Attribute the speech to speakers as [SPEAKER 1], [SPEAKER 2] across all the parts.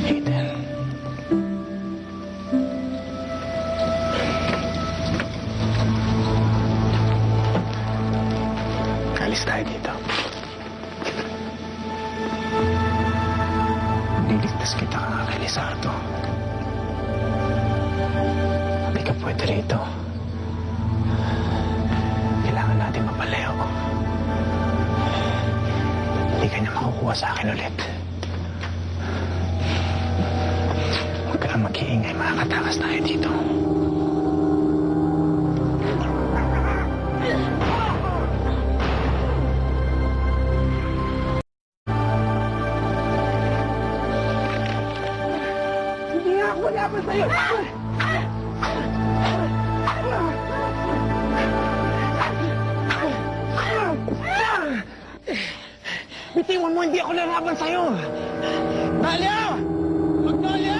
[SPEAKER 1] Aiden. Alis tayo dito. Liligtas kita kay Lizardo. Hindi ka pwede rito. Kailangan natin mapalayo. Hindi ka niya makukuha sa akin ulit. Huwag ka lang mag-iingay, makakatakas tayo dito. Hindi nga ako laban sa'yo! Bitiwan mo, hindi ako lalaban sa'yo! Dahlia! Magdahlia!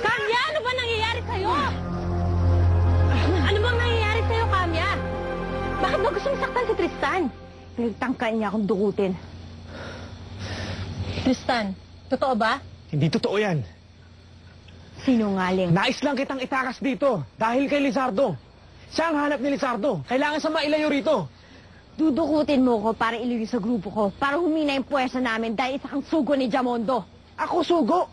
[SPEAKER 2] Kamya, ano ba nangyayari sa'yo? Ano bang nangyayari sa'yo, Kamya? Bakit ba gusto mong saktan si Tristan? Pinagtangkaan niya akong dukutin. Tristan, totoo ba?
[SPEAKER 1] Hindi totoo yan.
[SPEAKER 2] Sinungaling.
[SPEAKER 1] Nais lang kitang itakas dito dahil kay Lizardo. Siya ang hanap ni Lizardo. Kailangan sa mailayo rito.
[SPEAKER 2] Dudukutin mo ko para iluwi sa grupo ko, para humina yung puwersa namin dahil isa kang sugo ni Jamondo.
[SPEAKER 1] Ako sugo?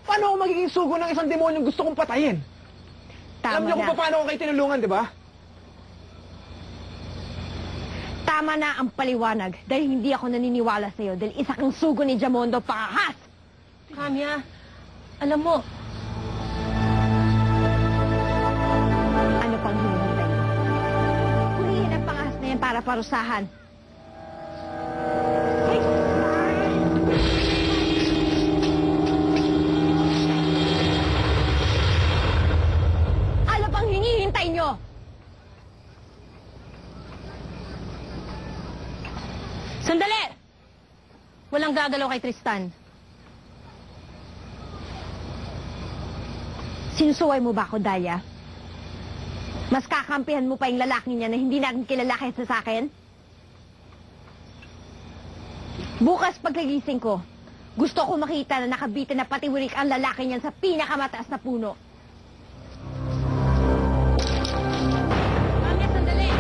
[SPEAKER 1] Paano ako magiging sugo ng isang demonyong gusto kong patayin?
[SPEAKER 2] Tama
[SPEAKER 1] Alam niyo
[SPEAKER 2] na.
[SPEAKER 1] kung paano ako kayo tinulungan, di ba?
[SPEAKER 2] Tama na ang paliwanag dahil hindi ako naniniwala sa'yo dahil isa kang sugo ni Jamondo, pakahas! Kamya, alam mo... Ano pang hinihintay mo? Hulihin ang pangahas na yan para parusahan. Ay! Ano pang hinihintay nyo? Sandali! Walang gagalaw kay Tristan. Sinusuway mo ba ako, Dahlia? Mas kakampihan mo pa yung lalaki niya na hindi natin kilala kaysa sa akin? Bukas pagkagising ko, gusto ko makita na nakabitin na patiwirik ang lalaki niyan sa pinakamataas na puno. Kamya, sandali!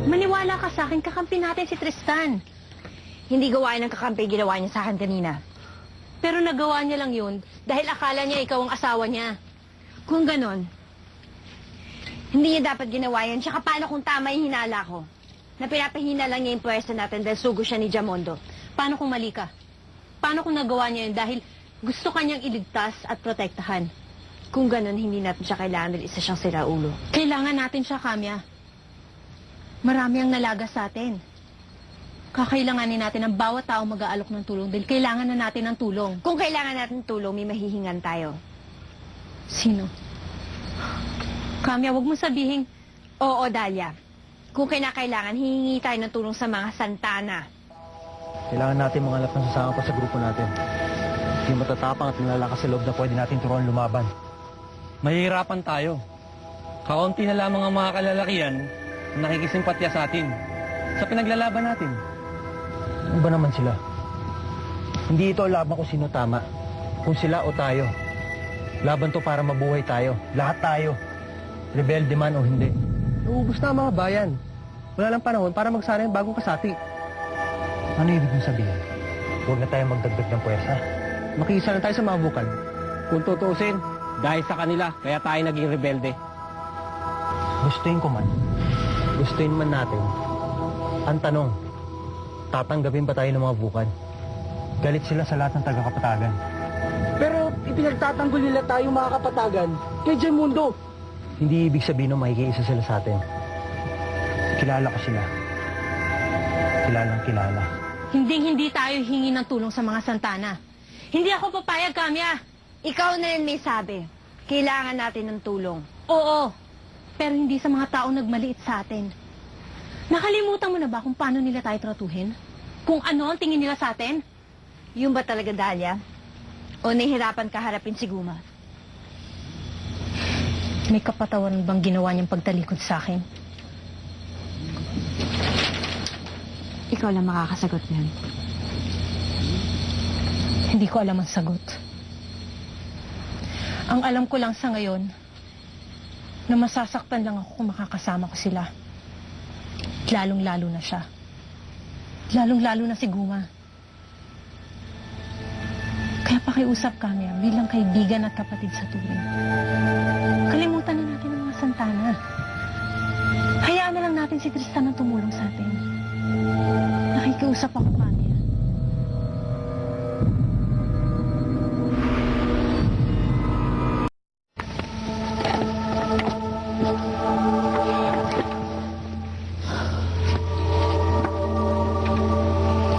[SPEAKER 2] Maniwala ka sa akin, kakampi natin si Tristan. Hindi gawain ng kakampi ginawa niya sa akin kanina. Pero nagawa niya lang yun dahil akala niya ikaw ang asawa niya. Kung ganon, hindi niya dapat ginawa yan. Tsaka paano kung tama yung hinala ko? Na pinapahina lang niya yung pwersa natin dahil sugo siya ni Jamondo. Paano kung mali ka? Paano kung nagawa niya yun dahil gusto kanyang iligtas at protektahan? Kung ganon, hindi natin siya kailangan dahil isa siyang siraulo. Kailangan natin siya, Kamya. Marami ang nalaga sa atin. Kakailanganin natin ang bawat tao mag-aalok ng tulong dahil kailangan na natin ng tulong. Kung kailangan natin ng tulong, may mahihingan tayo. Sino? Kamya, wag mo sabihin. Oo, Dahlia. Kung kinakailangan, hihingi tayo ng tulong sa mga Santana.
[SPEAKER 3] Kailangan natin mga alap ng sasama pa sa grupo natin. Yung matatapang at nalalakas sa loob na pwede natin turuan lumaban.
[SPEAKER 4] Mahihirapan tayo. Kaunti na lamang ang mga kalalakihan na nakikisimpatya sa atin sa pinaglalaban natin.
[SPEAKER 3] Ano ba naman sila? Hindi ito laban kung sino tama. Kung sila o tayo. Laban to para mabuhay tayo. Lahat tayo. Rebelde man o hindi.
[SPEAKER 1] Naubos na ang mga bayan. Wala lang panahon para magsara yung bagong kasati.
[SPEAKER 3] Ano ibig mong sabihin? Huwag na tayo magdagdag ng puwersa.
[SPEAKER 1] Makisa na tayo sa mga bukal.
[SPEAKER 4] Kung tutuusin, dahil sa kanila, kaya tayo naging rebelde.
[SPEAKER 3] Gustuin ko man. Gustuin man natin. Ang tanong, tatanggapin ba tayo ng mga bukal? Galit sila sa lahat ng taga-Kapatagan.
[SPEAKER 1] Pero ipinagtatanggol nila tayo mga kapatagan kay Jamundo.
[SPEAKER 3] Hindi ibig sabihin na makikiisa sila sa atin. Kilala ko sila. Kilalang kilala.
[SPEAKER 2] Hindi tayo hingi ng tulong sa mga Santana. Hindi ako papayag, Kamya. Ikaw na rin may sabi. Kailangan natin ng tulong.
[SPEAKER 5] Oo, pero hindi sa mga taong nagmaliit sa atin. Nakalimutan mo na ba kung paano nila tayo tratuhin? Kung ano ang tingin nila sa atin?
[SPEAKER 2] Yun ba talaga, Dahlia? O nahihirapan ka harapin si Guma?
[SPEAKER 5] May kapatawaran bang ginawa niyang pagtalikod sa akin?
[SPEAKER 2] Ikaw lang makakasagot niyan.
[SPEAKER 5] Hindi ko alam ang sagot. Ang alam ko lang sa ngayon, na masasaktan lang ako kung makakasama ko sila. Lalong-lalo na siya. Lalong-lalo na si Guma. Kaya pakiusap kami bilang kaibigan at kapatid sa tuwing. Kalimutan na natin ang mga Santana. Hayaan na lang natin si Tristan ang tumulong sa atin. Nakikiusap ako kami.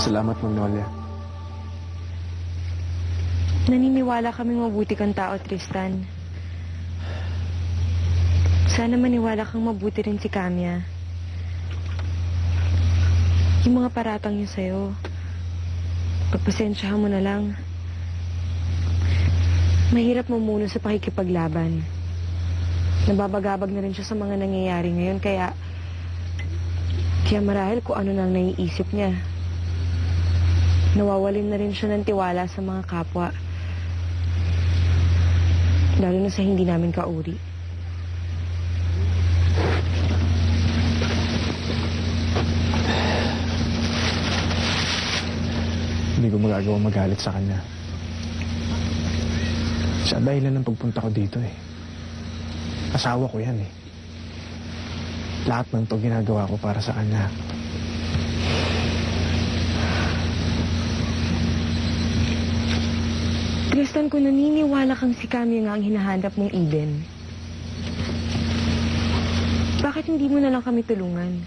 [SPEAKER 1] Salamat, Magnolia.
[SPEAKER 6] Naniniwala kaming mabuti kang tao, Tristan. Sana maniwala kang mabuti rin si Camia. Yung mga paratang niya sa'yo, pagpasensyahan mo na lang. Mahirap mamuno sa pakikipaglaban. Nababagabag na rin siya sa mga nangyayari ngayon, kaya marahil kung ano nang naiisip niya. Nawawalin na rin siya ng tiwala sa mga kapwa. Lalo na sa hindi namin kauri.
[SPEAKER 1] Hindi ko magagawa magalit sa kanya. Siya dahilan ng pagpunta ko dito eh. Asawa ko yan eh. Lahat ng to ginagawa ko para sa kanya.
[SPEAKER 6] Tristan, kung naniniwala kang si Camia nga ang hinahanap mong Eden, bakit hindi mo na lang kami tulungan?